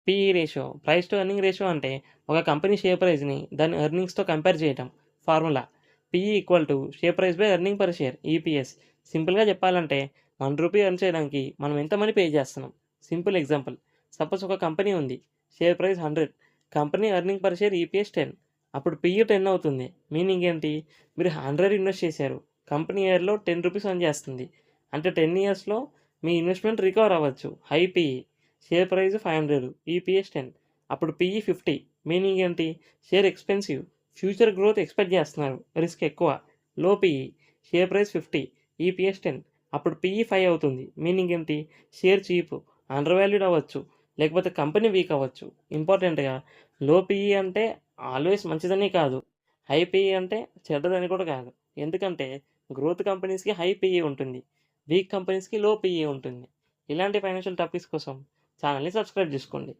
PE ratio, price to earning ratio అంటే ఒక company share ప్రైస్‌ని దాని ఎర్నింగ్స్‌తో కంపేర్ చేయటం. Formula PE equal to share price by earning per share EPS. సింపుల్‌గా చెప్పాలంటే ₹1 earn చేయడానికి మనం ఎంత మనీ పే చేస్తున్నాం. Simple example. సపోజ్ ఒక కంపెనీ ఉంది. Share price 100, company earning per share EPS 10. అప్పుడు పీఈ 10 అవుతుంది. మీనింగ్ ఏంటి? మీరు 100 ఇన్వెస్ట్ చేశారు. కంపెనీ ఇయర్‌లో ₹10 ఎర్న్ చేస్తుంది. అంటే 10 ఇయర్స్‌లో మీ ఇన్వెస్ట్‌మెంట్ రికవర్ అవ్వచ్చు. High PE. Share price 500, EPS 10. అప్పుడు పీఈ 50. మీనింగ్ ఏంటి? Share expensive. Future growth expect చేస్తున్నారు. రిస్క్ ఎక్కువ. లో పీఈ. Share price 50, EPS 10. అప్పుడు పీఈ 5 అవుతుంది. మీనింగ్ ఏంటి? Share cheap. అండర్ వాల్యూడ్ అవ్వచ్చు. లేకపోతే కంపెనీ వీక్ అవ్వచ్చు. ఇంపార్టెంట్‌గా లో పీఈ అంటే ఆల్వేస్ మంచిదని కాదు. హై పీఈ అంటే చెడ్డదని కూడా కాదు. ఎందుకంటే గ్రోత్ కంపెనీస్‌కి హై పీఈ ఉంటుంది. వీక్ కంపెనీస్‌కి లో పీఈ ఉంటుంది. ఇలాంటి ఫైనాన్షియల్ టాపిక్స్ కోసం ఛానల్‌ని సబ్స్క్రైబ్ చేసుకోండి.